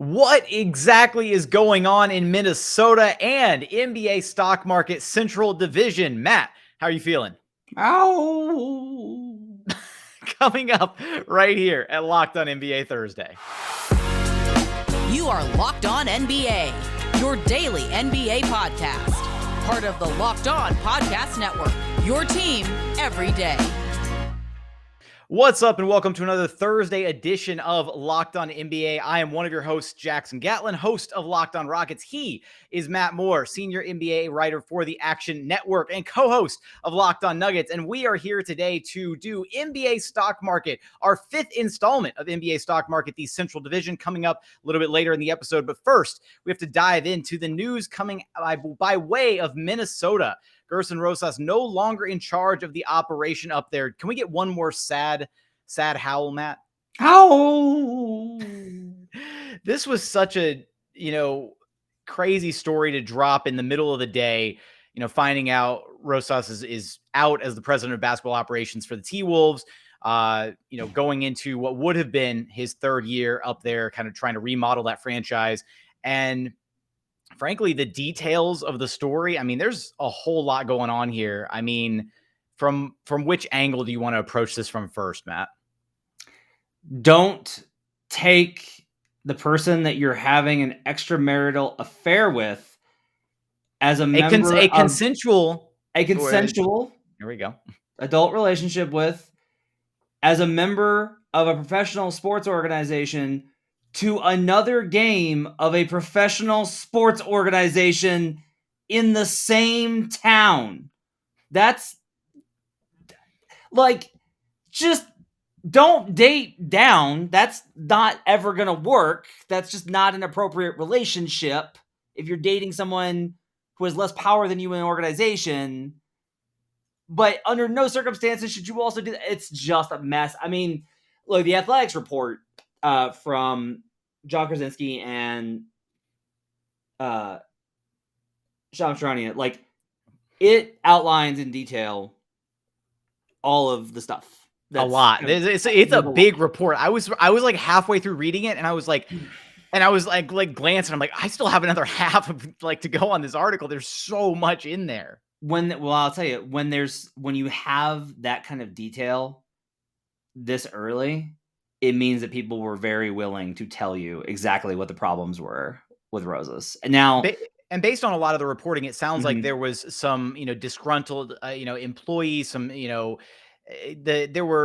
What exactly is going on in Minnesota and NBA stock market Central Division? Matt, how are you feeling? Ow! Coming up right here at Locked On NBA Thursday. You are Locked On NBA, your daily NBA podcast. Part of the Locked On Podcast Network, your team every day. What's up and welcome to another Thursday edition of Locked On NBA. I am one of your hosts, Jackson Gatlin, host of Locked On Rockets. He is Matt Moore, senior NBA writer for the Action Network and co-host of Locked On Nuggets. And we are here today to do NBA Stock Market, our fifth installment of NBA Stock Market, the Central Division, coming up a little bit later in the episode. But first, we have to dive into the news coming by way of Minnesota. Gersson Rosas no longer in charge of the operation up there. Can we get one more sad howl, Matt? Ow! This was such a, crazy story to drop in the middle of the day, finding out Rosas is out as the president of basketball operations for the T-Wolves, going into what would have been his third year up there, kind of trying to remodel that franchise. And frankly, the details of the story, I mean, there's a whole lot going on here. I mean, from which angle do you want to approach this from first, Matt? Don't take the person that you're having an extramarital affair with as a member a consensual here we go, adult relationship with, as a member of a professional sports organization to another game of a professional sports organization in the same town. That's like, just don't date down. That's not ever going to work. That's just not an appropriate relationship. If you're dating someone who has less power than you in an organization, but under no circumstances should you also do that. It's just a mess. I mean, look, the Athletics report from John Krasinski and Sean Stranian, like, it outlines in detail all of the stuff. A lot. It's a big report. I was like halfway through reading it, and I was like glancing. I'm like, I still have another half of to go on this article. There's so much in there. I'll tell you, when you have that kind of detail this early, it means that people were very willing to tell you exactly what the problems were with Rosas. And now, and based on a lot of the reporting, it sounds like there was some, disgruntled, employees, some, there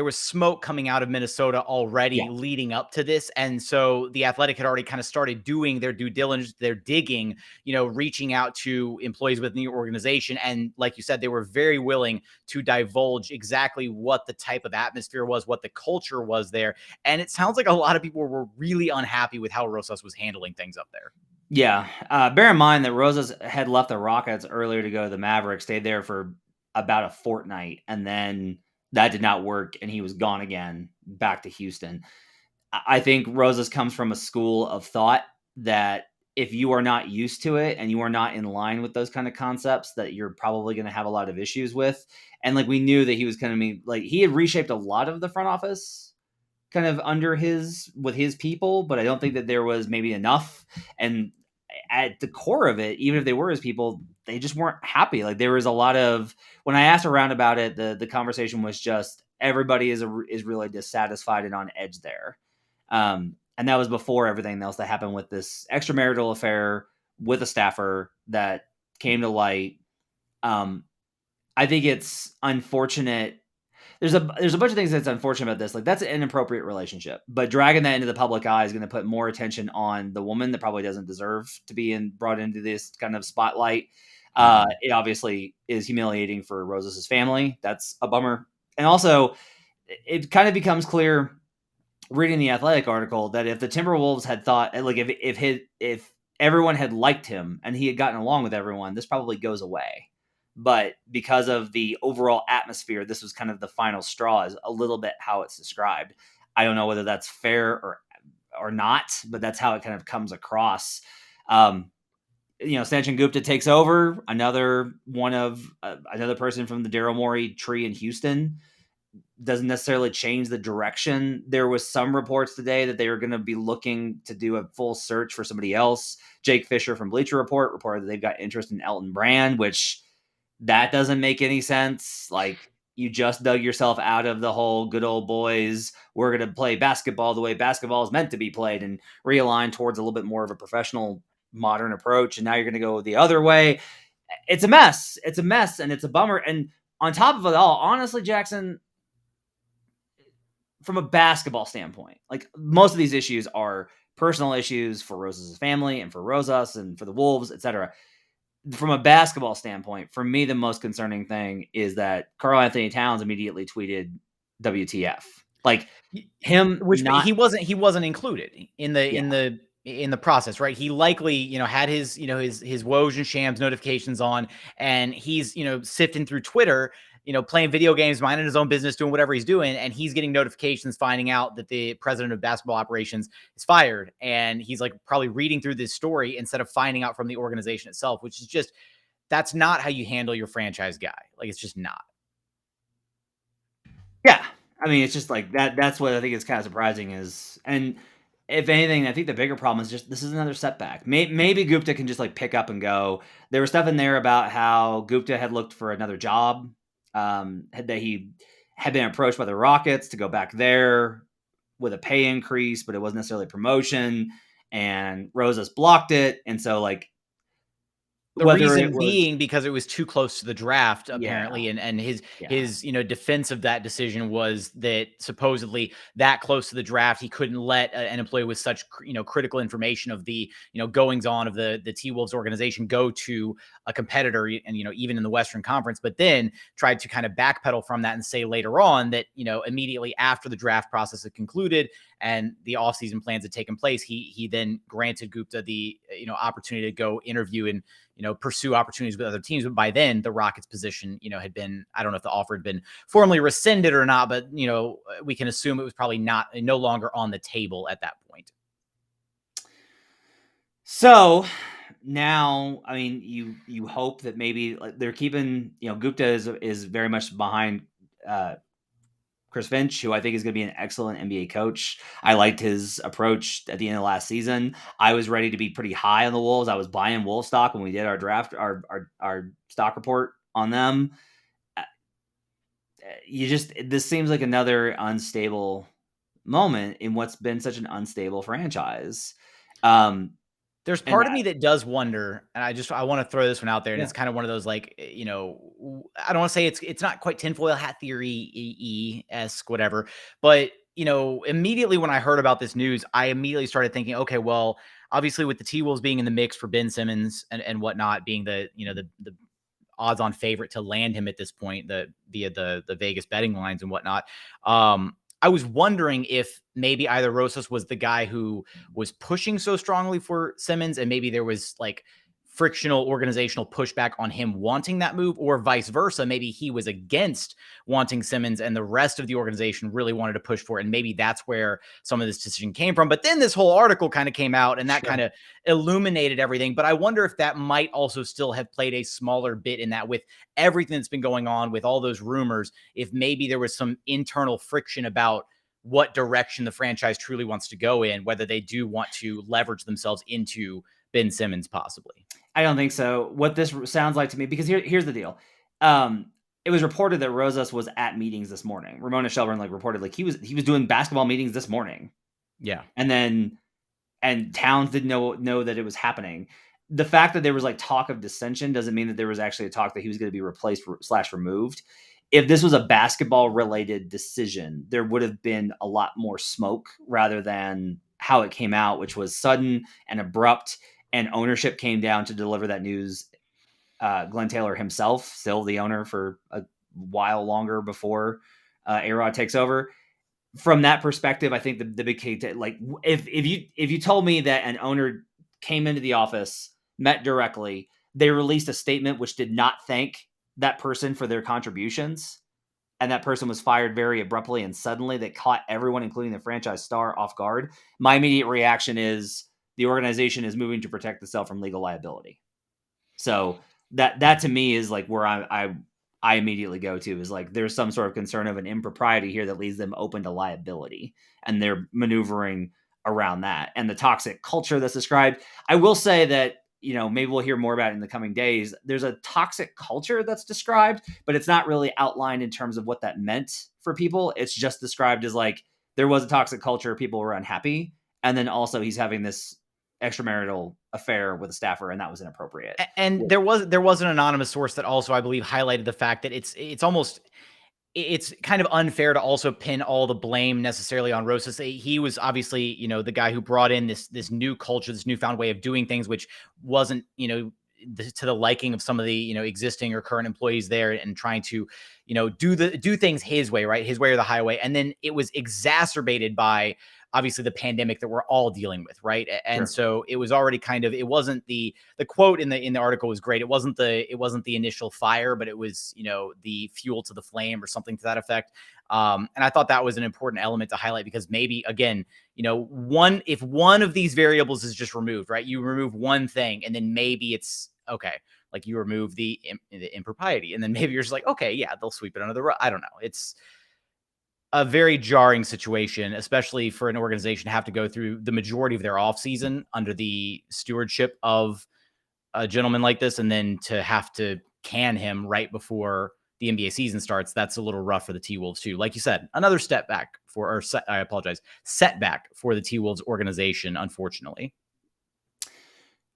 was smoke coming out of Minnesota already leading up to this. And so the Athletic had already kind of started doing their due diligence, their digging, reaching out to employees within the organization. And like you said, they were very willing to divulge exactly what the type of atmosphere was, what the culture was there. And it sounds like a lot of people were really unhappy with how Rosas was handling things up there. Yeah. Bear in mind that Rosas had left the Rockets earlier to go to the Mavericks, stayed there for about a fortnight, and then that did not work, and he was gone again, back to Houston. I think Rosas comes from a school of thought that if you are not used to it and you are not in line with those kind of concepts, that you're probably going to have a lot of issues with. And we knew that he was going to be he had reshaped a lot of the front office kind of with his people, but I don't think that there was maybe enough. And at the core of it, even if they were his people, they just weren't happy. There was a lot of, when I asked around about it, the conversation was just everybody is really dissatisfied and on edge there. And that was before everything else that happened with this extramarital affair with a staffer that came to light. I think it's unfortunate. There's a bunch of things that's unfortunate about this. That's an inappropriate relationship, but dragging that into the public eye is going to put more attention on the woman that probably doesn't deserve to be brought into this kind of spotlight. It obviously is humiliating for Rosas' family. That's a bummer. And also, it kind of becomes clear reading the Athletic article that if the Timberwolves had thought, if everyone had liked him and he had gotten along with everyone, this probably goes away. But because of the overall atmosphere, this was kind of the final straw, is a little bit how it's described. I don't know whether that's fair or not, but that's how it kind of comes across. Sanchin Gupta takes over, another person from the Daryl Morey tree in Houston. doesn't necessarily change the direction. There was some reports today that they were going to be looking to do a full search for somebody else. Jake Fisher from Bleacher Report reported that they've got interest in Elton Brand, which that doesn't make any sense. Like, you just dug yourself out of the whole good old boys, we're going to play basketball the way basketball is meant to be played, and realign towards a little bit more of a professional modern approach. And now you're going to go the other way. It's a mess. It's a mess, and it's a bummer. And on top of it all, honestly, Jackson, from a basketball standpoint, like, most of these issues are personal issues for Rosas' family and for Rosas and for the Wolves, etc. From a basketball standpoint, for me, the most concerning thing is that Karl Anthony Towns immediately tweeted WTF. Like, him, which not, he wasn't included in the process, right? He likely, had his, his Woj and Shams notifications on, and he's, sifting through Twitter, playing video games, minding his own business, doing whatever he's doing. And he's getting notifications, finding out that the president of basketball operations is fired. And he's like probably reading through this story instead of finding out from the organization itself, which is just, that's not how you handle your franchise guy. Like, it's just not. Yeah. I mean, it's just like that. That's what I think is kind of surprising is, and if anything, I think the bigger problem is just, this is another setback. Maybe Gupta can just like pick up and go. There was stuff in there about how Gupta had looked for another job, that he had been approached by the Rockets to go back there with a pay increase, but it wasn't necessarily a promotion, and Rosas blocked it. And so, like, the reason being because it was too close to the draft, apparently. Yeah. And his defense of that decision was that supposedly that close to the draft, he couldn't let an employee with such, critical information of the, goings on of the T-Wolves organization go to a competitor, and, even in the Western Conference, but then tried to kind of backpedal from that and say later on that, immediately after the draft process had concluded and the offseason plans had taken place, he then granted Gupta the, opportunity to go interview and, pursue opportunities with other teams. But by then the Rockets position, had been, I don't know if the offer had been formally rescinded or not, but, we can assume it was probably no longer on the table at that point. So now, I mean, you hope that maybe they're keeping, Gupta is very much behind, Chris Finch, who I think is going to be an excellent NBA coach. I liked his approach at the end of last season. I was ready to be pretty high on the Wolves. I was buying Wolves stock when we did our draft, our stock report on them. This seems like another unstable moment in what's been such an unstable franchise. There's part of me that does wonder, and I want to throw this one out there, and it's kind of one of those, like, I don't want to say it's not quite tinfoil hat theory-esque, whatever, but, immediately when I heard about this news, I immediately started thinking, okay, well, obviously with the T-Wolves being in the mix for Ben Simmons and whatnot, being the odds-on favorite to land him at this point, via the Vegas betting lines and whatnot, I was wondering if maybe either Rosas was the guy who was pushing so strongly for Simmons, and maybe there was like frictional organizational pushback on him wanting that move, or vice versa. Maybe he was against wanting Simmons and the rest of the organization really wanted to push for it. And maybe that's where some of this decision came from. But then this whole article kind of came out, and that kind of illuminated everything. But I wonder if that might also still have played a smaller bit in that, with everything that's been going on with all those rumors, if maybe there was some internal friction about what direction the franchise truly wants to go in, whether they do want to leverage themselves into Ben Simmons possibly. I don't think so. What this sounds like to me, because here's the deal. It was reported that Rosas was at meetings this morning. Ramona Shelburne reported he was doing basketball meetings this morning. Yeah. And Towns didn't know that it was happening. The fact that there was talk of dissension doesn't mean that there was actually a talk that he was going to be replaced / removed. If this was a basketball related decision, there would have been a lot more smoke rather than how it came out, which was sudden and abrupt, and ownership came down to deliver that news. Glenn Taylor himself, still the owner for a while longer before A-Rod takes over. From that perspective, I think the big key, if you told me that an owner came into the office, met directly, they released a statement which did not thank that person for their contributions, and that person was fired very abruptly and suddenly, that caught everyone, including the franchise star, off guard, my immediate reaction is the organization is moving to protect itself from legal liability. So that to me is where I immediately go to is like, there's some sort of concern of an impropriety here that leaves them open to liability, and they're maneuvering around that. And the toxic culture that's described, I will say that, maybe we'll hear more about it in the coming days. There's a toxic culture that's described, but it's not really outlined in terms of what that meant for people. It's just described as like, there was a toxic culture, people were unhappy. And then also he's having this extramarital affair with a staffer, and that was inappropriate. And there was an anonymous source that also, I believe, highlighted the fact that it's kind of unfair to also pin all the blame necessarily on Rosas. He was obviously, the guy who brought in this new culture, this newfound way of doing things, which wasn't, to the liking of some of the, existing or current employees there, and trying to, do things his way, right? His way or the highway. And then it was exacerbated by obviously the pandemic that we're all dealing with, right? And so it was already it wasn't the quote in the article was great. It wasn't the initial fire, but it was, the fuel to the flame or something to that effect. And I thought that was an important element to highlight, because maybe, again, if one of these variables is just removed, right? You remove one thing, and then maybe it's okay. Like, you remove the impropriety, and then maybe you're just like, okay, yeah, they'll sweep it under the rug. I don't know. It's a very jarring situation, especially for an organization to have to go through the majority of their offseason under the stewardship of a gentleman like this, and then to have to can him right before the NBA season starts. That's a little rough for the T-Wolves too. Like you said, another setback for the T-Wolves organization, unfortunately.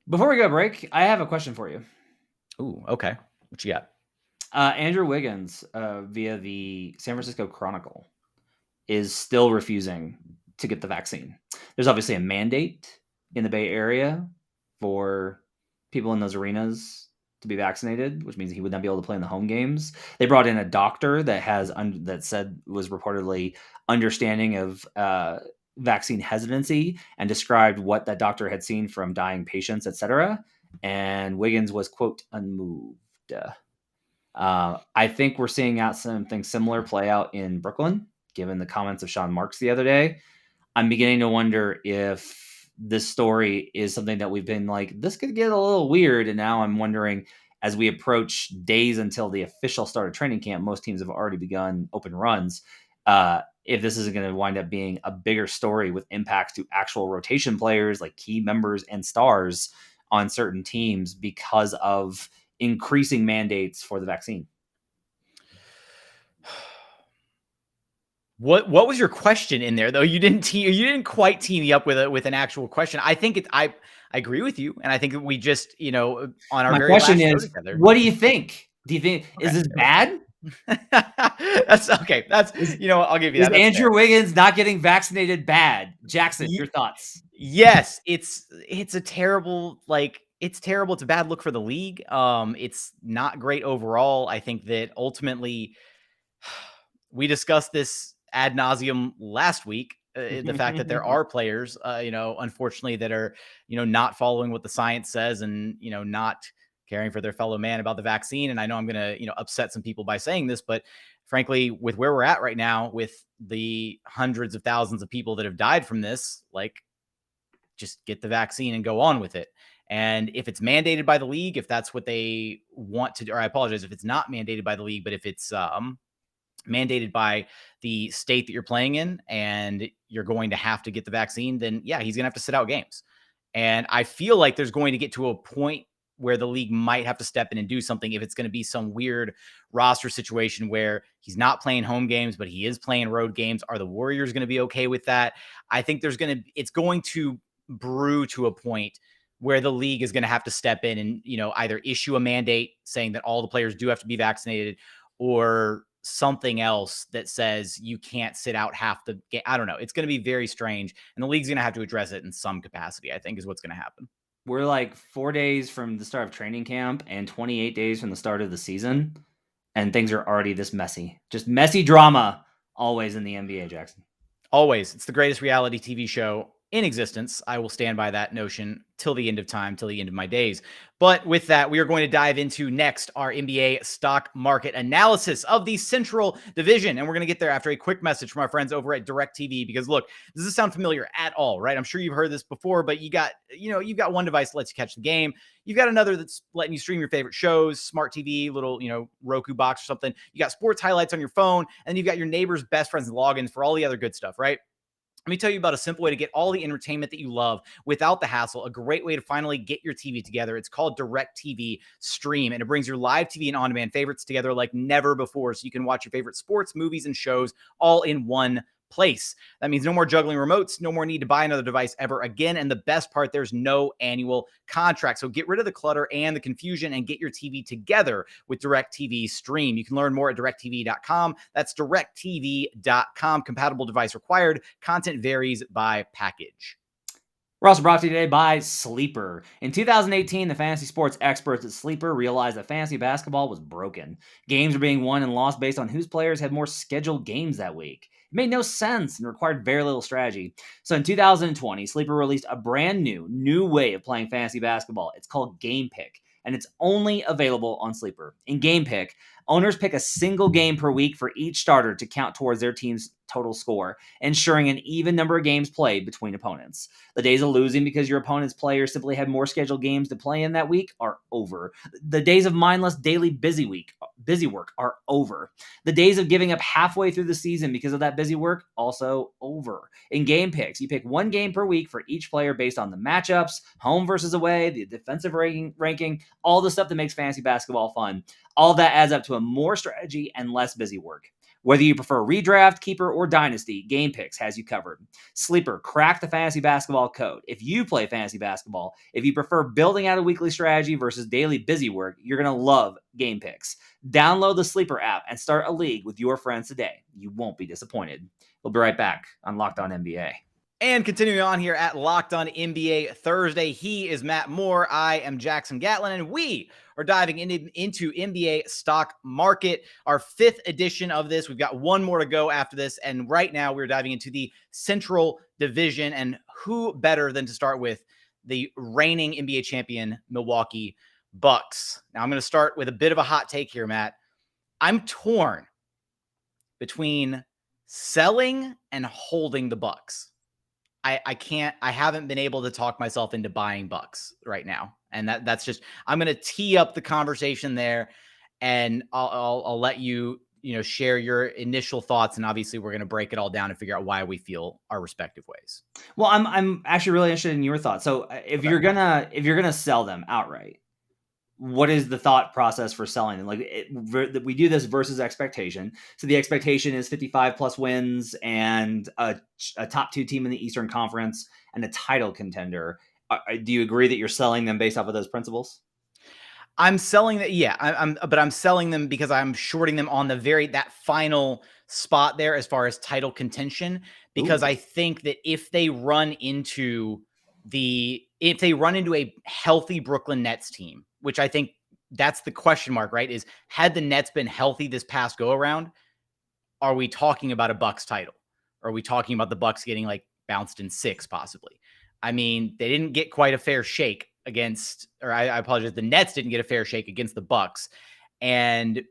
Before we go break, I have a question for you. Ooh, okay. What you got? Andrew Wiggins, via the San Francisco Chronicle, is still refusing to get the vaccine. There's obviously a mandate in the Bay Area for people in those arenas to be vaccinated, which means he would not be able to play in the home games. They brought in a doctor that said was reportedly understanding of vaccine hesitancy, and described what that doctor had seen from dying patients, etc. And Wiggins was, quote, unmoved. I think we're seeing out something similar play out in Brooklyn, given the comments of Sean Marks the other day. I'm beginning to wonder if this story is something that we've been like, this could get a little weird. And now I'm wondering, as we approach days until the official start of training camp, most teams have already begun open runs. If this isn't going to wind up being a bigger story with impacts to actual rotation players, like key members and stars on certain teams, because of increasing mandates for the vaccine. What was your question in there, though? You didn't quite tee me up with an actual question. I think I agree with you, and I think that we just, on our my question is, what do you think? Do you think is this bad? That's okay. That's I'll give you that. Is Andrew Wiggins not getting vaccinated bad? Jackson, your thoughts? Yes, it's a terrible, it's terrible. It's a bad look for the league. It's not great overall. I think that ultimately, we discussed this ad nauseum last week. The fact that there are players, unfortunately, that are, not following what the science says, and, not caring for their fellow man about the vaccine. And I know I'm going to, upset some people by saying this, but frankly, with where we're at right now, with the hundreds of thousands of people that have died from this, just get the vaccine and go on with it. And if it's mandated by the league, if that's what they want to do, or I apologize, if it's not mandated by the league, but if it's mandated by the state that you're playing in, and you're going to have to get the vaccine, then yeah, he's going to have to sit out games. And I feel like there's going to get to a point where the league might have to step in and do something, if it's going to be some weird roster situation where he's not playing home games, but he is playing road games. Are the Warriors going to be okay with that? I think it's going to brew to a point where the league is going to have to step in and, either issue a mandate saying that all the players do have to be vaccinated, or something else that says you can't sit out half the game. I don't know. It's going to be very strange, and the league's going to have to address it in some capacity, I think, is what's going to happen. We're like 4 days from the start of training camp and 28 days from the start of the season, and things are already this messy. Just messy drama always in the NBA, Jackson. Always. It's the greatest reality TV show in existence. I will stand by that notion till the end of time, till the end of my days. But with that, we are going to dive into next our NBA stock market analysis of the Central Division. And we're going to get there after a quick message from our friends over at DirecTV, because look, does this sound familiar at all, right? I'm sure you've heard this before, but you've got one device that lets you catch the game. You've got another that's letting you stream your favorite shows, smart TV, little, Roku box or something. You got sports highlights on your phone, and you've got your neighbor's best friends and logins for all the other good stuff, right? Let me tell you about a simple way to get all the entertainment that you love without the hassle, a great way to finally get your TV together. It's called DirecTV Stream, and it brings your live TV and on-demand favorites together like never before, so you can watch your favorite sports, movies, and shows all in one place. That means no more juggling remotes, no more need to buy another device ever again, and the best part, there's no annual contract. So get rid of the clutter and the confusion and get your TV together with DirecTV Stream. You can learn more at directtv.com. That's directtv.com. Compatible device required. Content varies by package. We're also brought to you today by Sleeper. In 2018, the fantasy sports experts at Sleeper realized that fantasy basketball was broken. Games were being won and lost based on whose players had more scheduled games that week. It made no sense and required very little strategy. So in 2020, Sleeper released a brand new way of playing fantasy basketball. It's called Game Pick, and it's only available on Sleeper. In Game Pick, owners pick a single game per week for each starter to count towards their team's total score, ensuring an even number of games played between opponents. The days of losing because your opponent's players simply had more scheduled games to play in that week are over. The days of mindless daily busy work are over. The days of giving up halfway through the season because of that busy work, also over. In Game Picks, you pick one game per week for each player based on the matchups, home versus away, the defensive ranking, all the stuff that makes fantasy basketball fun. All that adds up to a more strategy and less busy work. Whether you prefer redraft, keeper, or dynasty, Game Picks has you covered. Sleeper, crack the fantasy basketball code. If you play fantasy basketball, if you prefer building out a weekly strategy versus daily busy work, you're going to love Game Picks. Download the Sleeper app and start a league with your friends today. You won't be disappointed. We'll be right back on Locked On NBA. And continuing on here at Locked On NBA Thursday, he is Matt Moore. I am Jackson Gatlin, and we are diving into NBA stock market, our fifth edition of this. We've got one more to go after this, and right now we're diving into the Central Division, and who better than to start with the reigning NBA champion Milwaukee Bucks. Now I'm going to start with a bit of a hot take here, Matt. I'm torn between selling and holding the Bucks. I haven't been able to talk myself into buying Bucks right now. And that's just, I'm going to tee up the conversation there, and I'll let you, share your initial thoughts. And obviously we're going to break it all down and figure out why we feel our respective ways. Well, I'm actually really interested in your thoughts. So if you're going to sell them outright, what is the thought process for selling them? We do this versus expectation. So the expectation is 55 plus wins and a top two team in the Eastern Conference and a title contender. Do you agree that you're selling them based off of those principles? I'm selling that. Yeah, but I'm selling them because I'm shorting them on that final spot there as far as title contention, because I think that if they run into a healthy Brooklyn Nets team, which I think that's the question mark, right? Is had the Nets been healthy this past go around, are we talking about a Bucks title? Or are we talking about the Bucks getting bounced in 6 possibly? I mean, they didn't get quite a fair shake against, or I apologize, the Nets didn't get a fair shake against the Bucks. And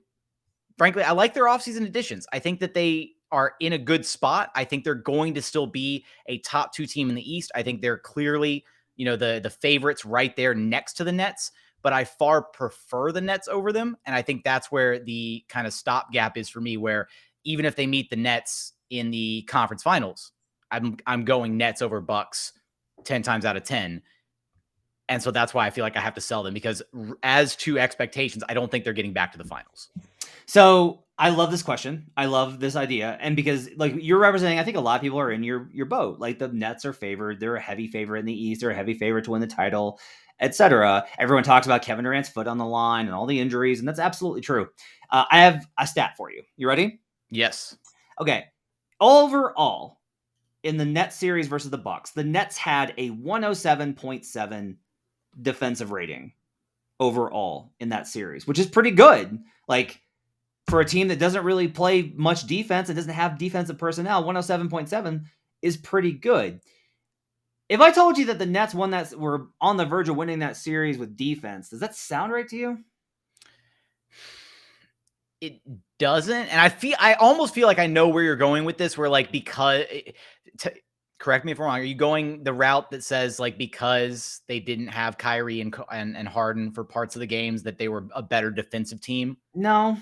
frankly, I like their offseason additions. I think that they are in a good spot. I think they're going to still be a top 2 team in the East. I think they're clearly, the favorites right there next to the Nets, but I far prefer the Nets over them. And I think that's where the kind of stopgap is for me, where even if they meet the Nets in the conference finals, I'm going Nets over Bucks 10 times out of 10. And so that's why I feel like I have to sell them, because as to expectations, I don't think they're getting back to the finals. So I love this question. I love this idea. And because you're representing, I think a lot of people are in your boat. The Nets are favored. They're a heavy favorite in the East. They're a heavy favorite to win the title, etc. Everyone talks about Kevin Durant's foot on the line and all the injuries. And that's absolutely true. I have a stat for you. You ready? Yes. Okay. Overall, in the Nets series versus the Bucks, the Nets had a 107.7 defensive rating overall in that series, which is pretty good. For a team that doesn't really play much defense and doesn't have defensive personnel, 107.7 is pretty good. If I told you that the Nets were on the verge of winning that series with defense, does that sound right to you? It doesn't, and I almost feel like I know where you're going with this, where like, correct me if I'm wrong, are you going the route that says like because they didn't have Kyrie and Harden for parts of the games that they were a better defensive team? No.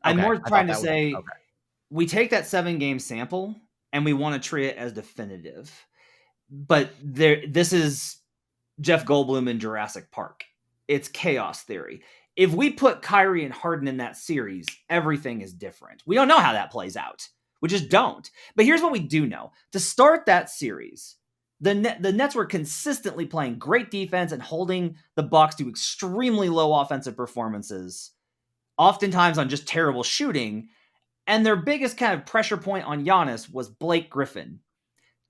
I'm more trying to say okay. We take that 7-game sample and we want to treat it as definitive. But this is Jeff Goldblum in Jurassic Park. It's chaos theory. If we put Kyrie and Harden in that series, everything is different. We don't know how that plays out. We just don't. But here's what we do know. To start that series, the Nets were consistently playing great defense and holding the Bucks to extremely low offensive performances, oftentimes on just terrible shooting. And their biggest kind of pressure point on Giannis was Blake Griffin.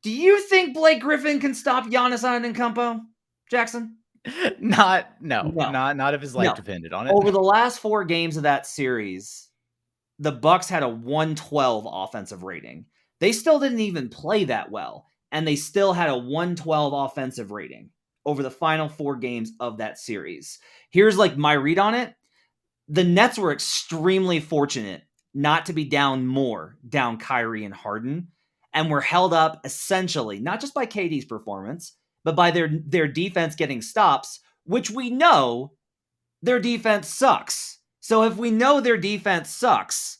Do you think Blake Griffin can stop Giannis Antetokounmpo, Jackson? Not if his life depended on it. Over the last 4 games of that series, the Bucks had a 112 offensive rating. They still didn't even play that well, and they still had a 112 offensive rating over the final 4 games of that series. Here's like my read on it. The Nets were extremely fortunate not to be down Kyrie and Harden, and were held up essentially, not just by KD's performance, but by their defense getting stops, which we know their defense sucks. So if we know their defense sucks,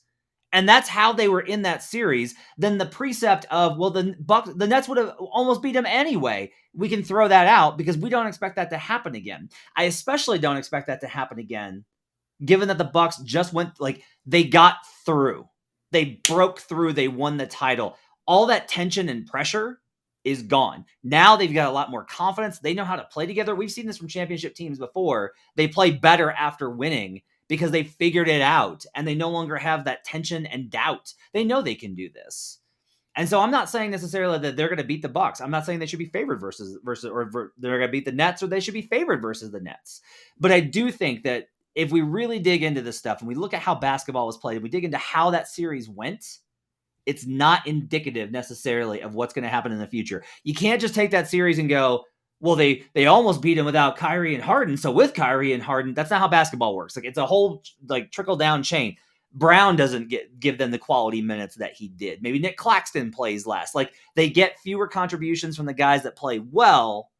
and that's how they were in that series, then the precept of, well, the Nets would have almost beat them anyway, we can throw that out because we don't expect that to happen again. I especially don't expect that to happen again, given that the Bucks just went, like, they got through. They broke through. They won the title. All that tension and pressure is gone. Now they've got a lot more confidence. They know how to play together. We've seen this from championship teams before. They play better after winning because they figured it out, and they no longer have that tension and doubt. They know they can do this. And so I'm not saying necessarily that they're going to beat the Bucks. I'm not saying they should be favored versus or they're going to beat the Nets, or they should be favored versus the Nets. But I do think that if we really dig into this stuff and we look at how basketball was played, we dig into how that series went, it's not indicative necessarily of what's going to happen in the future. You can't just take that series and go, well, they almost beat him without Kyrie and Harden. So with Kyrie and Harden, that's not how basketball works. Like, it's a whole like trickle down chain. Brown doesn't give them the quality minutes that he did. Maybe Nick Claxton plays less. Like, they get fewer contributions from the guys that play well.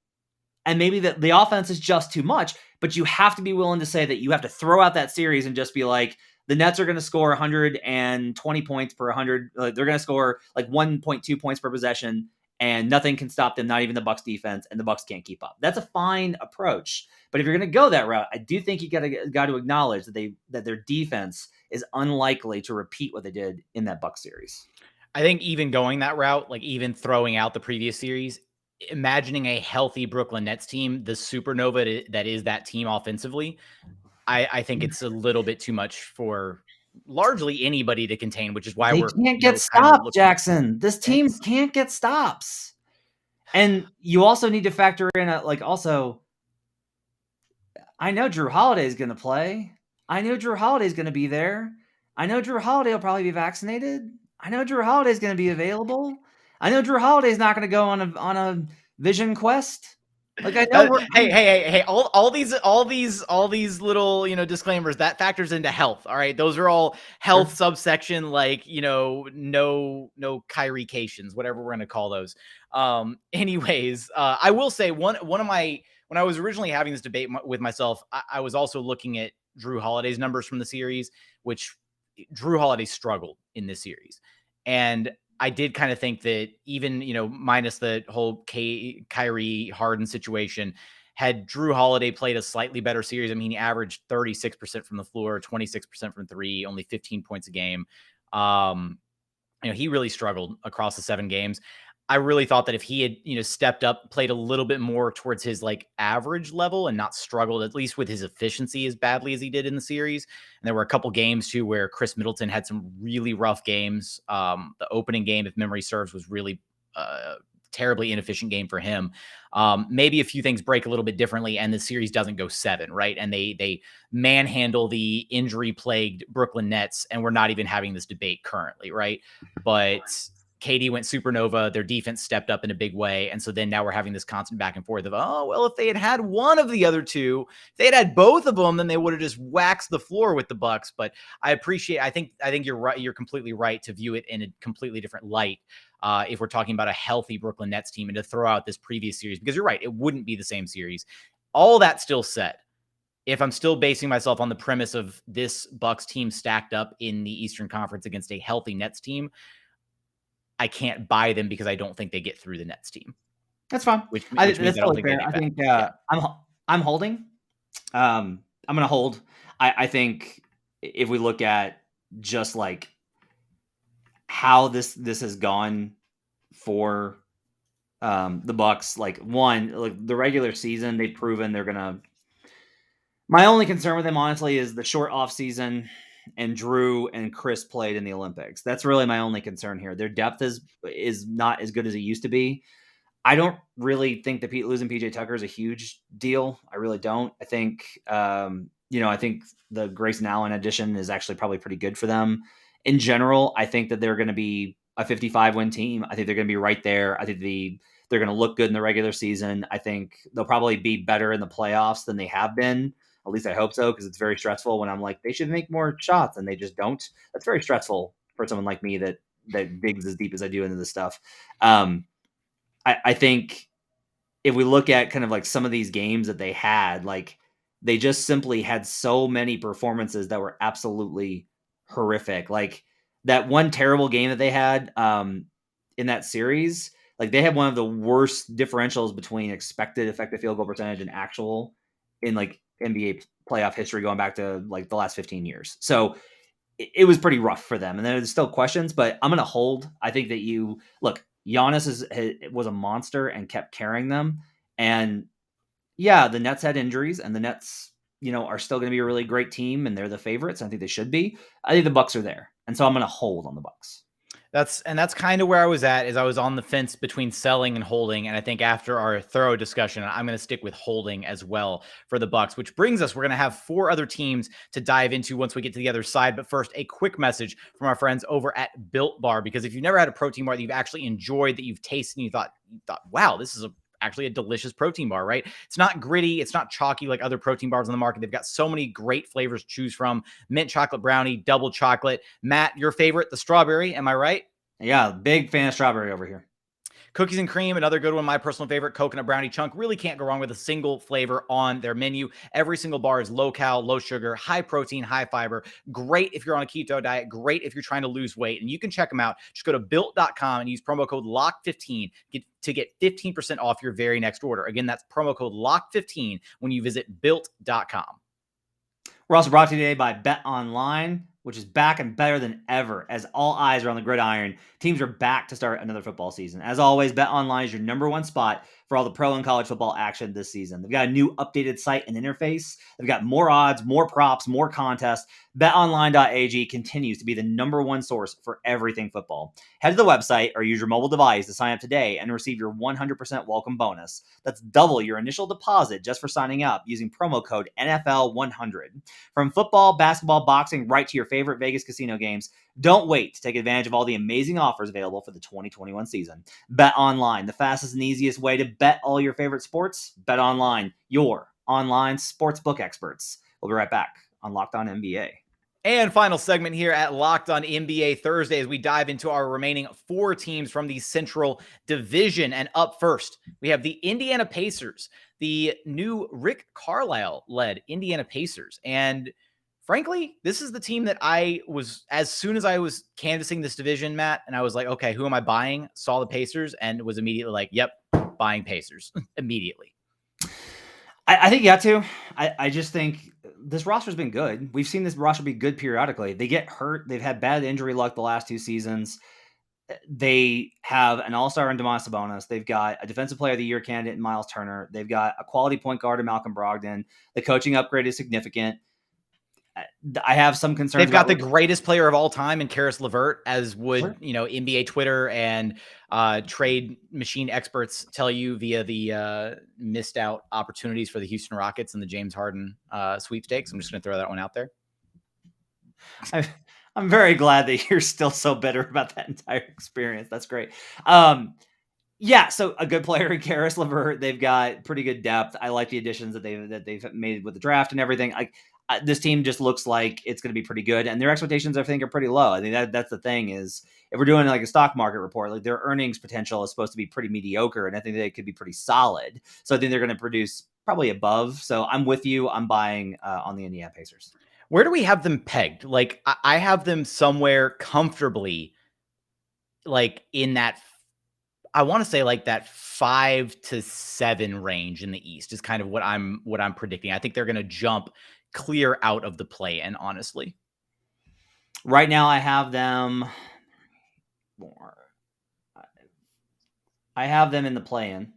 And maybe that the offense is just too much, but you have to be willing to say that you have to throw out that series and just be like, the Nets are going to score 120 points per 100. They're going to score like 1.2 points per possession, and nothing can stop them, not even the Bucks defense, and the Bucks can't keep up. That's a fine approach. But if you're going to go that route, I do think you got to acknowledge that their defense is unlikely to repeat what they did in that Bucks series. I think even going that route, like even throwing out the previous series, imagining a healthy Brooklyn Nets team, the supernova that is that team offensively, I think it's a little bit too much for largely anybody to contain, which is why they can't get stopped, Jackson. This team can't get stops. And you also need to factor in I know Drew Holiday is going to play. I know Drew Holiday is going to be there. I know Drew Holiday will probably be vaccinated. I know Drew Holiday is going to be available. I know Drew Holiday is not going to go on a vision quest. Like, I know. Hey! All these little disclaimers that factors into health. All right, those are all health subsection, like no Kyrie-cations, whatever we're gonna call those. Anyways, I will say one of my, when I was originally having this debate with myself, I was also looking at Drew Holiday's numbers from the series, which Drew Holiday struggled in this series, and I did kind of think that even, minus the whole Kyrie Harden situation, had Drew Holiday played a slightly better series, I mean, he averaged 36% from the floor, 26% from 3, only 15 points a game. He really struggled across the 7 games. I really thought that if he had, stepped up, played a little bit more towards his like average level and not struggled, at least with his efficiency as badly as he did in the series. And there were a couple games too, where Chris Middleton had some really rough games. The opening game, if memory serves, was really terribly inefficient game for him. Maybe a few things break a little bit differently and the series doesn't go 7, right? And they manhandle the injury plagued Brooklyn Nets. And we're not even having this debate currently, right? But KD went supernova, their defense stepped up in a big way. And so then now we're having this constant back and forth of, oh, well, if they had one of the other two, if they had both of them, then they would have just waxed the floor with the Bucks. But I think you're right. You're completely right to view it in a completely different light. If we're talking about a healthy Brooklyn Nets team, and to throw out this previous series, because you're right, it wouldn't be the same series. All that still said, if I'm still basing myself on the premise of this Bucks team stacked up in the Eastern Conference against a healthy Nets team, I can't buy them because I don't think they get through the Nets team. That's fine. Which means I don't think fair. I think I'm holding. I'm going to hold. I think if we look at just like how this has gone for the Bucks, like the regular season, they've proven they're going to. My only concern with them, honestly, is the short off season, and Drew and Chris played in the Olympics. That's really my only concern here. Their depth is not as good as it used to be. I don't really think that losing PJ Tucker is a huge deal. I really don't. I think, I think the Grayson Allen addition is actually probably pretty good for them. In general, I think that they're going to be a 55-win team. I think they're going to be right there. I think they're going to look good in the regular season. I think they'll probably be better in the playoffs than they have been. At least I hope so, because it's very stressful when I'm like, they should make more shots, and they just don't. That's very stressful for someone like me that digs as deep as I do into this stuff. I think if we look at kind of like some of these games that they had, like they just simply had so many performances that were absolutely horrific. Like that one terrible game that they had in that series, like they had one of the worst differentials between expected effective field goal percentage and actual in like NBA playoff history going back to like the last 15 years. So it was pretty rough for them. And there's still questions, but I'm going to hold. I think that Giannis was a monster and kept carrying them. And yeah, the Nets had injuries, and the Nets, are still going to be a really great team, and they're the favorites. I think they should be. I think the Bucks are there. And so I'm going to hold on the Bucks. That's kind of where I was at, is I was on the fence between selling and holding. And I think after our thorough discussion, I'm going to stick with holding as well for the Bucks, which brings us, we're going to have 4 other teams to dive into once we get to the other side. But first, a quick message from our friends over at Built Bar, because if you've never had a protein bar that you've actually enjoyed, that you've tasted and you thought, wow, this is actually a delicious protein bar, right? It's not gritty. It's not chalky like other protein bars on the market. They've got so many great flavors to choose from. Mint chocolate brownie, double chocolate. Matt, your favorite, the strawberry. Am I right? Yeah, big fan of strawberry over here. Cookies and cream, another good one. My personal favorite, coconut brownie chunk. Really can't go wrong with a single flavor on their menu. Every single bar is low cal, low sugar, high protein, high fiber. Great if you're on a keto diet. Great if you're trying to lose weight. And you can check them out. Just go to built.com and use promo code LOCK15 to get 15% off your very next order. Again, that's promo code LOCK15 when you visit built.com. We're also brought to you today by Bet Online, which is back and better than ever as all eyes are on the gridiron. Teams are back to start another football season. As always, Bet Online is your number one spot for all the pro and college football action this season. They've got a new updated site and interface. They've got more odds, more props, more contests. BetOnline.ag continues to be the number one source for everything football. Head to the website or use your mobile device to sign up today and receive your 100% welcome bonus. That's double your initial deposit just for signing up using promo code NFL100. From football, basketball, boxing, right to your favorite Vegas casino games, don't wait to take advantage of all the amazing offers available for the 2021 season. Bet Online, the fastest and easiest way to bet all your favorite sports. Bet Online, your online sportsbook experts. We'll be right back on Locked On NBA. And final segment here at Locked On NBA Thursday as we dive into our remaining 4 teams from the Central Division. And up first, we have the Indiana Pacers, the new Rick Carlisle-led Indiana Pacers. And frankly, this is the team that as soon as I was canvassing this division, Matt, and I was like, okay, who am I buying? Saw the Pacers and was immediately like, yep, buying Pacers immediately. I think you got to. I just think this roster's been good. We've seen this roster be good periodically. They get hurt. They've had bad injury luck the last 2 seasons. They have an all-star in Domantas Sabonis. They've got a defensive player of the year candidate in Miles Turner. They've got a quality point guard in Malcolm Brogdon. The coaching upgrade is significant. I have some concerns. They've got the greatest player of all time in Karis LeVert, as would, sure, NBA Twitter and trade machine experts tell you via the missed out opportunities for the Houston Rockets and the James Harden sweepstakes. I'm just going to throw that one out there. I'm very glad that you're still so bitter about that entire experience. That's great. Yeah, so a good player in Karis LeVert. They've got pretty good depth. I like the additions that they've made with the draft and everything. Like this team just looks like it's going to be pretty good, and their expectations I think are pretty low. I think that's the thing is if we're doing like a stock market report, like their earnings potential is supposed to be pretty mediocre, and I think they could be pretty solid. So I think they're going to produce probably above. So I'm with you. I'm buying on the Indiana Pacers. Where do we have them pegged? Like I have them somewhere comfortably, like in that. I want to say like that 5 to 7 range in the East is kind of what I'm predicting. I think they're going to jump clear out of the play-in, honestly. Right now, I have them. I have them in the play-in,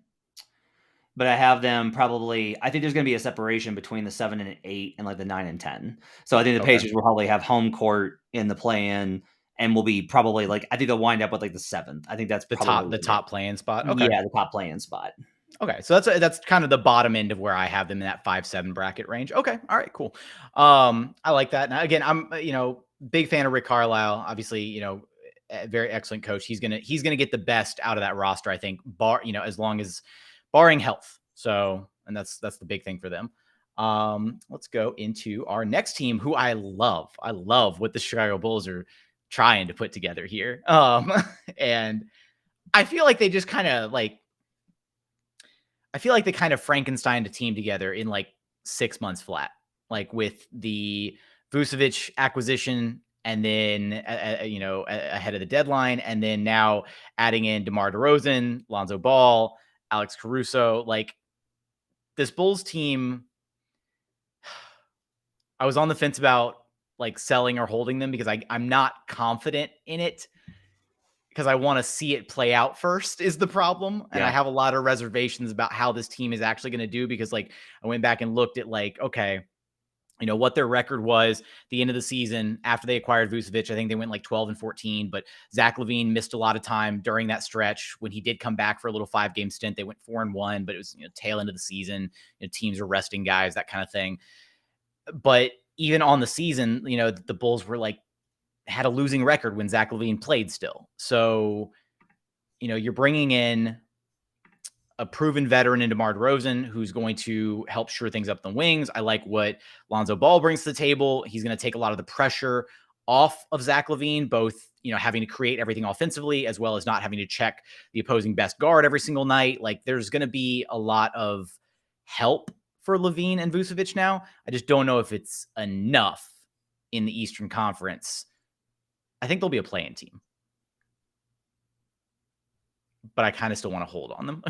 but I have them probably. I think there's going to be a separation between the 7 and 8 and like the 9 and 10. So I think the Pacers will probably have home court in the play-in. And will be probably like I think they'll wind up with like the 7th. I think that's the top play-in spot. Okay, yeah, the top play-in spot. Okay, so that's kind of the bottom end of where I have them in that 5-7 bracket range. Okay, all right, cool. I like that. Now again, I'm big fan of Rick Carlisle. Obviously, a very excellent coach. He's gonna get the best out of that roster. I think as long as barring health. So and that's the big thing for them. Let's go into our next team, who I love. I love what the Chicago Bulls are trying to put together here. And I feel like they just kind of Frankensteined a team together in like 6 months flat, like with the Vucevic acquisition and then, ahead of the deadline. And then now adding in DeMar DeRozan, Lonzo Ball, Alex Caruso, like this Bulls team, I was on the fence about like selling or holding them because I'm not confident in it because I want to see it play out first is the problem. And I have a lot of reservations about how this team is actually going to do because like I went back and looked at like, okay, what their record was the end of the season after they acquired Vucevic. I think they went like 12-14, but Zach LaVine missed a lot of time during that stretch. When he did come back for a little 5-game stint, they went 4-1, but it was tail end of the season. Teams are resting guys, that kind of thing. But even on the season, the Bulls were like, had a losing record when Zach LaVine played still. So, you're bringing in a proven veteran in DeMar DeRozan who's going to help shore things up the wings. I like what Lonzo Ball brings to the table. He's going to take a lot of the pressure off of Zach LaVine, both, having to create everything offensively as well as not having to check the opposing best guard every single night. Like there's going to be a lot of help for LaVine and Vucevic now. I just don't know if it's enough in the Eastern Conference. I think they'll be a play-in team, but I kind of still want to hold on them.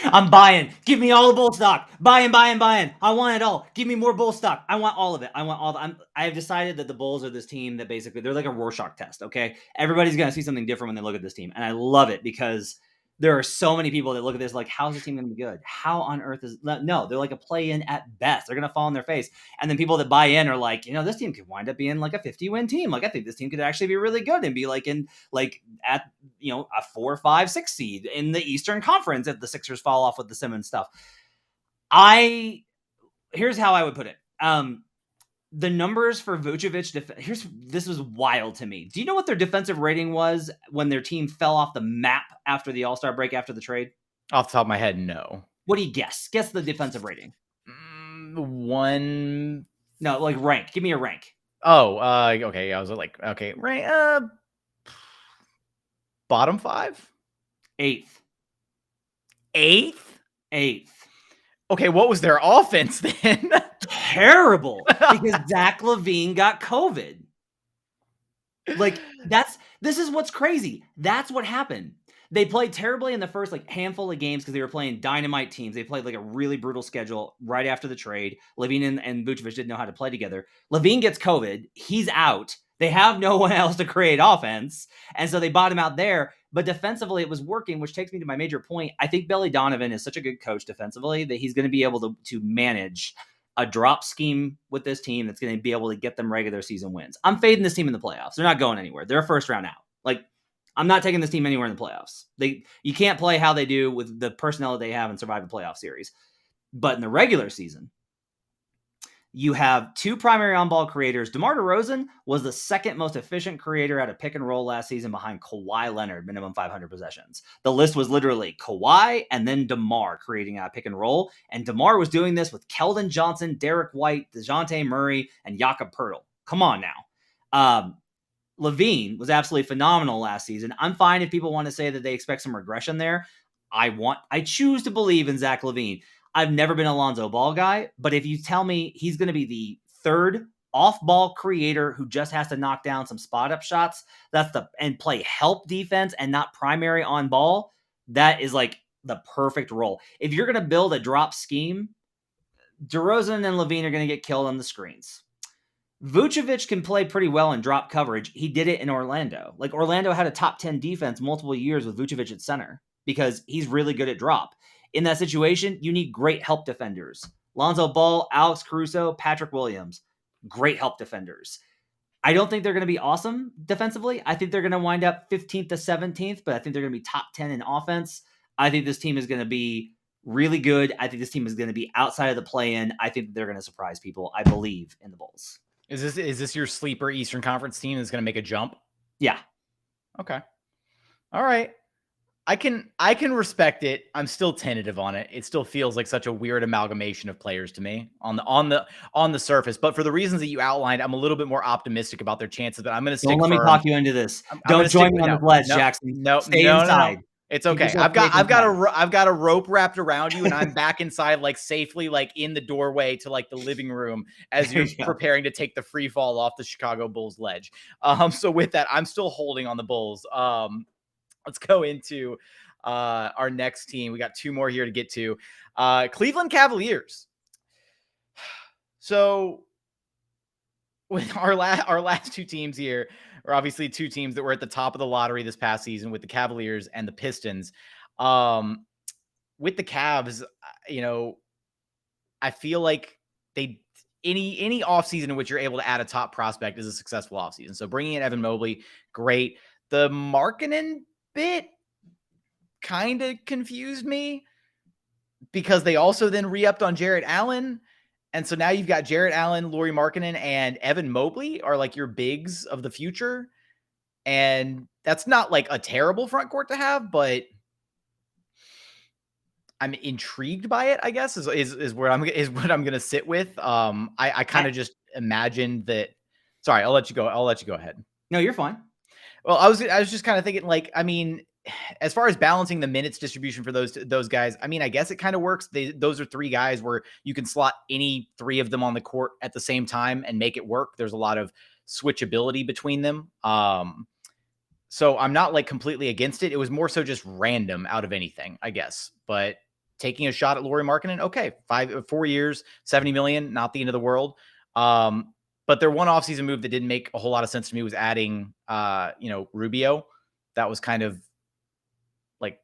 I'm buying. Give me all the Bull stock. Buying. I want it all. Give me more Bull stock. I want all of it. I have decided that the Bulls are this team that basically they're like a Rorschach test. Okay, everybody's gonna see something different when they look at this team, and I love it because there are so many people that look at this like, how's this team going to be good? How on earth is no? They're like a play-in at best. They're going to fall on their face. And then people that buy in are like, this team could wind up being like a 50-win team. Like I think this team could actually be really good and be like at a 4, 5, 6 seed in the Eastern Conference if the Sixers fall off with the Simmons stuff. Here's how I would put it. The numbers for Vucevic, this was wild to me. Do you know what their defensive rating was when their team fell off the map after the All-Star break after the trade? Off the top of my head, no. What do you guess? Guess the defensive rating. 1. No, like rank. Give me a rank. Oh, okay. I was like, okay, rank. Bottom 5? 8th. 8th? Okay, what was their offense then? Terrible, because Zach LaVine got COVID. Like this is what's crazy. That's what happened. They played terribly in the first handful of games because they were playing dynamite teams. They played a really brutal schedule right after the trade. LaVine and Vucevic didn't know how to play together. LaVine gets COVID. He's out. They have no one else to create offense. And so they bottom out there. But defensively, it was working, which takes me to my major point. I think Billy Donovan is such a good coach defensively that he's going to be able to manage a drop scheme with this team that's going to be able to get them regular season wins. I'm fading this team in the playoffs. They're not going anywhere. They're a first round out. I'm not taking this team anywhere in the playoffs. You can't play how they do with the personnel that they have and survive a playoff series. But in the regular season, You have two primary on-ball creators. DeMar DeRozan was the second most efficient creator out of pick and roll last season behind Kawhi Leonard, minimum 500 possessions. The list was literally Kawhi and then DeMar creating out of pick and roll. And DeMar was doing this with Keldon Johnson, Derek White, DeJounte Murray, and Jakob Poeltl. Come on now. Levine was absolutely phenomenal last season. I'm fine if people want to say that they expect some regression there. I choose to believe in Zach LaVine. I've never been a Lonzo Ball guy, but if you tell me he's going to be the third off-ball creator who just has to knock down some spot-up shots, and play help defense and not primary on ball, that is like the perfect role. If you're going to build a drop scheme, DeRozan and LaVine are going to get killed on the screens. Vucevic can play pretty well in drop coverage. He did it in Orlando. Like, Orlando had a top 10 defense multiple years with Vucevic at center because he's really good at drop. In that situation, you need great help defenders. Lonzo Ball, Alex Caruso, Patrick Williams, great help defenders. I don't think they're going to be awesome defensively. I think they're going to wind up 15th to 17th, but I think they're going to be top 10 in offense. I think this team is going to be really good. I think this team is going to be outside of the play-in. I think they're going to surprise people. I believe in the Bulls. Is this your sleeper Eastern Conference team that's going to make a jump? Yeah. Okay. All right. I can respect it. I'm still tentative on it. It still feels like such a weird amalgamation of players to me on the surface. But for the reasons that you outlined, I'm a little bit more optimistic about their chances. But I'm going to stick. Don't let me talk you into this. Don't join me on the ledge, Jackson. No, stay inside. No. It's okay. I've got a rope wrapped around you, and I'm back inside, like safely, like in the doorway to like the living room as you're preparing to take the free fall off the Chicago Bulls ledge. So with that, I'm still holding on the Bulls. Let's go into our next team. We got two more here to get to. Cleveland Cavaliers. So with our last two teams here are obviously two teams that were at the top of the lottery this past season with the Cavaliers and the Pistons. With the Cavs, I feel like any offseason in which you're able to add a top prospect is a successful offseason. So bringing in Evan Mobley, great. The Markkanen bit kind of confused me because they also then re-upped on Jarrett Allen. And so now you've got Jarrett Allen, Lauri Markkanen, and Evan Mobley are like your bigs of the future. And that's not like a terrible front court to have, but I'm intrigued by it, I guess, is what I'm going to sit with. I kind of just imagined that. Sorry, I'll let you go. I'll let you go ahead. No, you're fine. Well, I was just kind of thinking, like, I mean, as far as balancing the minutes distribution for those guys, I mean, I guess it kind of works. Those are three guys where you can slot any three of them on the court at the same time and make it work. There's a lot of switchability between them. So I'm not like completely against it. It was more so just random out of anything, I guess. But taking a shot at Lauri Markkanen, okay, 4 years, $70 million, not the end of the world. But their one offseason move that didn't make a whole lot of sense to me was adding, Rubio. That was kind of like,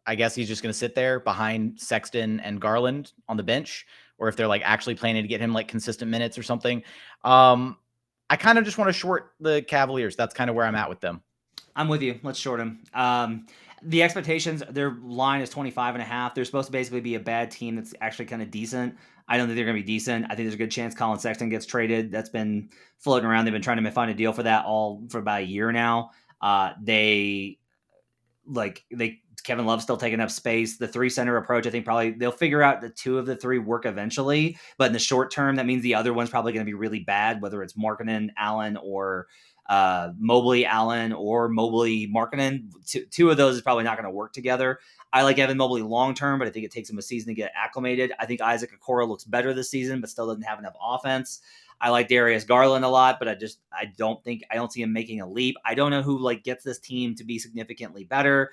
I guess he's just going to sit there behind Sexton and Garland on the bench, or if they're like actually planning to get him like consistent minutes or something. I kind of just want to short the Cavaliers. That's kind of where I'm at with them. I'm with you. Let's short them. The expectations, their line is 25.5. They're supposed to basically be a bad team that's actually kind of decent. I don't think they're going to be decent. I think there's a good chance Colin Sexton gets traded. That's been floating around. They've been trying to find a deal for that all for about a year now. Kevin Love's still taking up space. The 3-center approach, I think probably they'll figure out the 2 of the 3 work eventually. But in the short term, that means the other one's probably going to be really bad, whether it's Markkanen, Allen, or Mobley, Allen, or Mobley, Markkanen. 2 of those is probably not going to work together. I like Evan Mobley long-term, but I think it takes him a season to get acclimated. I think Isaac Okoro looks better this season, but still doesn't have enough offense. I like Darius Garland a lot, but I don't see him making a leap. I don't know who gets this team to be significantly better.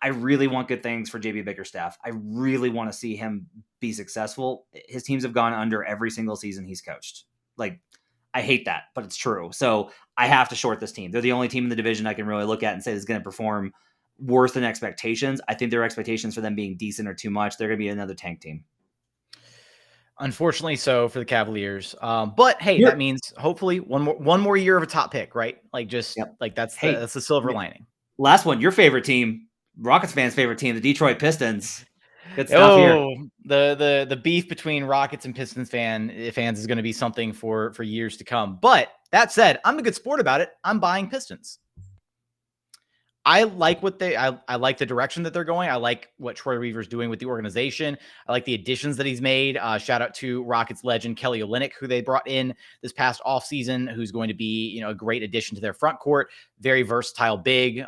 I really want good things for JB Bickerstaff. I really want to see him be successful. His teams have gone under every single season he's coached. I hate that, but it's true. So I have to short this team. They're the only team in the division I can really look at and say is going to perform worse than expectations. I think their expectations for them being decent are too much. They're going to be another tank team. Unfortunately so for the Cavaliers. But hey, that means hopefully one more year of a top pick, right? That's the silver lining. Last one, your favorite team, Rockets fans' favorite team, the Detroit Pistons. Good stuff here. The beef between Rockets and Pistons fans is going to be something for years to come. But that said, I'm a good sport about it. I'm buying Pistons. I like I like the direction that they're going. I like what Troy Weaver's doing with the organization. I like the additions that he's made. Shout out to Rockets legend Kelly Olynyk, who they brought in this past offseason, who's going to be, a great addition to their front court. Very versatile big,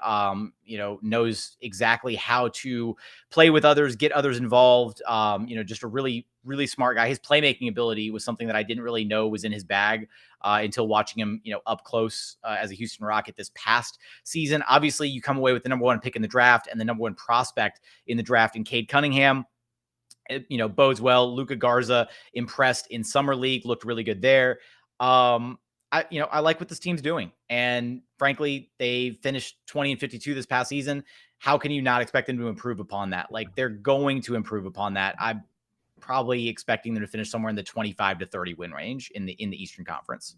knows exactly how to play with others, get others involved. Just a really, really smart guy. His playmaking ability was something that I didn't really know was in his bag until watching him, up close as a Houston Rocket this past season. Obviously, you come away with the number 1 pick in the draft and the number 1 prospect in the draft in Cade Cunningham. It, bodes well. Luka Garza impressed in Summer League, looked really good there. I like what this team's doing. And frankly, they finished 20-52 this past season. How can you not expect them to improve upon that? Like, they're going to improve upon that. I'm probably expecting them to finish somewhere in the 25-30 win range in the Eastern Conference.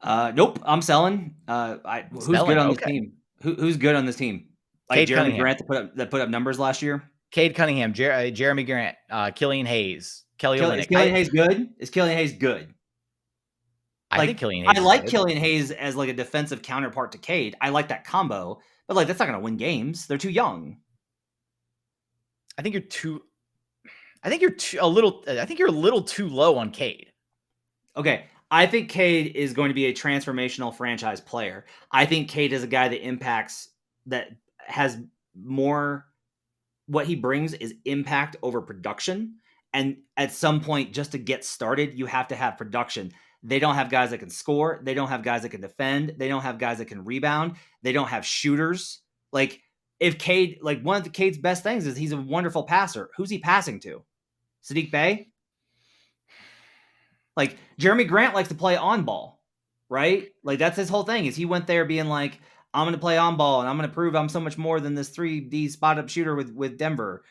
Nope, I'm selling. Who's good on this team? Who's good on this team? Like Cade Jeremy Cunningham. Grant that put up numbers last year. Cade Cunningham, Jeremy Grant, Killian Hayes, Kelly Olynyk. Is Killian Hayes good? Is Killian Hayes good? I think Killian Hayes. I like Killian Hayes as like a defensive counterpart to Cade. I like that combo, but like that's not going to win games. They're too young. I think you're a little too low on Cade. Okay. I think Cade is going to be a transformational franchise player. I think Cade is a guy that has more, what he brings is impact over production. And at some point, just to get started, you have to have production. They don't have guys that can score. They don't have guys that can defend. They don't have guys that can rebound. They don't have shooters. Like, if Cade, like one of the Cade's best things is he's a wonderful passer. Who's he passing to? Sadiq Bey? Like, Jeremy Grant likes to play on ball, right? Like, that's his whole thing, is he went there being like, I'm going to play on ball and I'm going to prove I'm so much more than this 3D spot up shooter with Denver.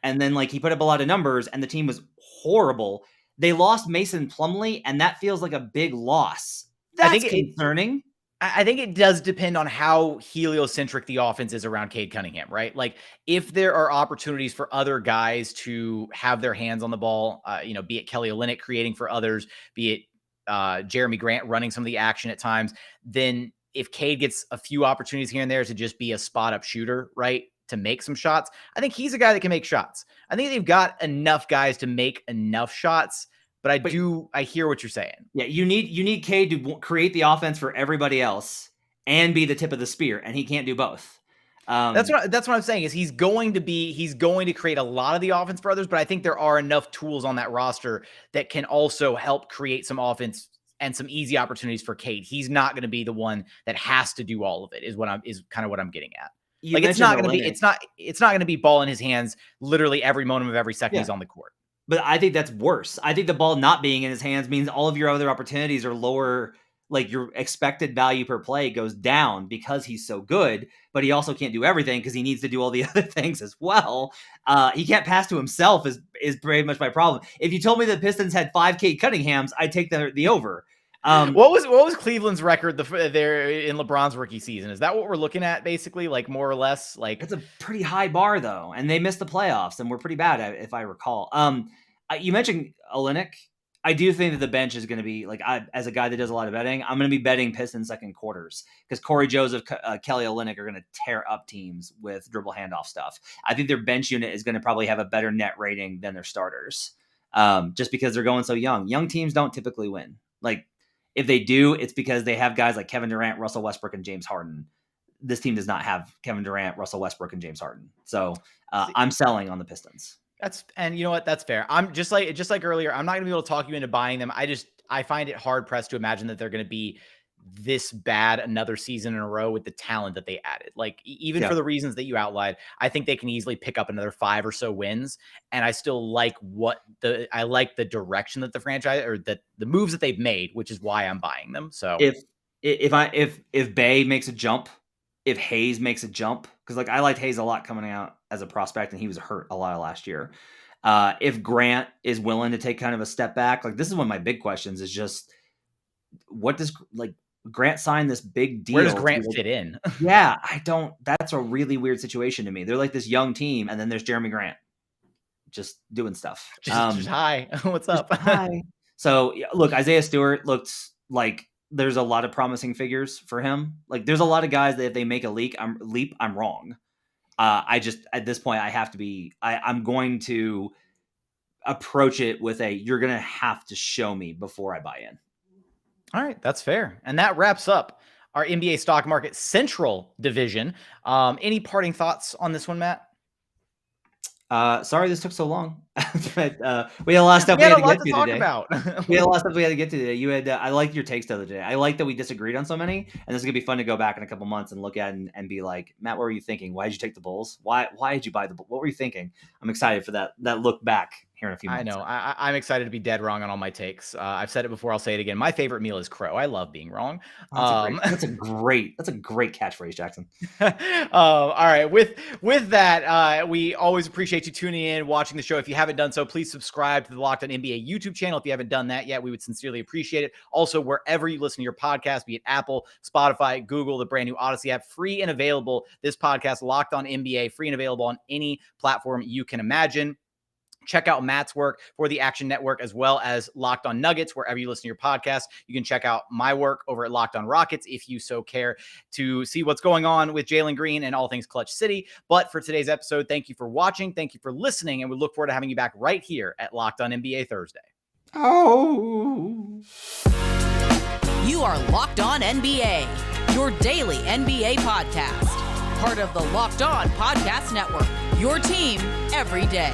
And then like he put up a lot of numbers and the team was horrible. They lost Mason Plumlee and that feels like a big loss. That's concerning. I think it does depend on how heliocentric the offense is around Cade Cunningham, right? Like, if there are opportunities for other guys to have their hands on the ball, be it Kelly Olynyk creating for others, be it Jeremy Grant running some of the action at times, then if Cade gets a few opportunities here and there to just be a spot-up shooter, right, to make some shots, I think he's a guy that can make shots. I think they've got enough guys to make enough shots. But I hear what you're saying. Yeah, you need Cade to create the offense for everybody else and be the tip of the spear, and he can't do both. That's what I'm saying is he's going to create a lot of the offense for others, but I think there are enough tools on that roster that can also help create some offense and some easy opportunities for Cade. He's not going to be the one that has to do all of it. Is kind of what I'm getting at. Like, it's not going to be ball in his hands literally every moment of every second he's on the court. But I think that's worse. I think the ball not being in his hands means all of your other opportunities are lower. Like, your expected value per play goes down because he's so good, but he also can't do everything because he needs to do all the other things as well. He can't pass to himself is pretty much my problem. If you told me the Pistons had 5 Cade Cunninghams, I'd take the over. What was Cleveland's record there in LeBron's rookie season? Is that what we're looking at, basically, like more or less? Like, it's a pretty high bar though, and they missed the playoffs and were pretty bad, if I recall. You mentioned Olynyk. I do think that the bench is going to be like, as a guy that does a lot of betting, I'm going to be betting Pistons second quarters because Corey Joseph, Kelly Olynyk are going to tear up teams with dribble handoff stuff. I think their bench unit is going to probably have a better net rating than their starters, just because they're going so young. Young teams don't typically win. Like, if they do, it's because they have guys like Kevin Durant, Russell Westbrook, and James Harden. This team does not have Kevin Durant, Russell Westbrook, and James Harden. So I'm selling on the Pistons. And you know what? That's fair. I'm just like earlier, I'm not going to be able to talk you into buying them. I find it hard pressed to imagine that they're going to be this bad another season in a row with the talent that they added. Like, even for the reasons that you outlined, I think they can easily pick up another 5 or so wins. And I still like the direction that the franchise, or that the moves that they've made, which is why I'm buying them. So if Bey makes a jump, if Hayes makes a jump, because like I liked Hayes a lot coming out as a prospect, and he was hurt a lot of last year. If Grant is willing to take kind of a step back, like, this is one of my big questions is just, what does Grant sign this big deal? Where does Grant fit in? Yeah, that's a really weird situation to me. They're like this young team, and then there's Jeremy Grant. just doing stuff. Just hi. What's up? Hi. So look, Isaiah Stewart looks like there's a lot of promising figures for him. Like there's a lot of guys that if they make a leap, I'm wrong. I just at this point I have to be. I'm going to approach it with you're going to have to show me before I buy in. All right, that's fair. And that wraps up our NBA stock market central division. Any parting thoughts on this one, Matt? Sorry this took so long. But, we had a lot of stuff we had to get to today. We had a lot of stuff we had to get to today. You had I liked your takes the other day. I like that we disagreed on so many, and this is gonna be fun to go back in a couple months and look at and be like, Matt, what were you thinking? Why did you take the Bulls? Why did you buy the Bulls? What were you thinking? I'm excited for that look back here in a few months. I know. I'm excited to be dead wrong on all my takes. I've said it before. I'll say it again. My favorite meal is crow. I love being wrong. That's a great catchphrase, Jackson. All right. With that, we always appreciate you tuning in, watching the show. If you haven't done so, please subscribe to the Locked On NBA YouTube channel. If you haven't done that yet, we would sincerely appreciate it. Also, wherever you listen to your podcast, be it Apple, Spotify, Google, the brand new Odyssey app, free and available. This podcast, Locked On NBA, free and available on any platform you can imagine. Check out Matt's work for the Action Network, as well as Locked On Nuggets, wherever you listen to your podcast. You can check out my work over at Locked On Rockets if you so care to see what's going on with Jalen Green and all things Clutch City. But for today's episode, thank you for watching. Thank you for listening. And we look forward to having you back right here at Locked On NBA Thursday. Oh. You are Locked On NBA, your daily NBA podcast. Part of the Locked On Podcast Network, your team every day.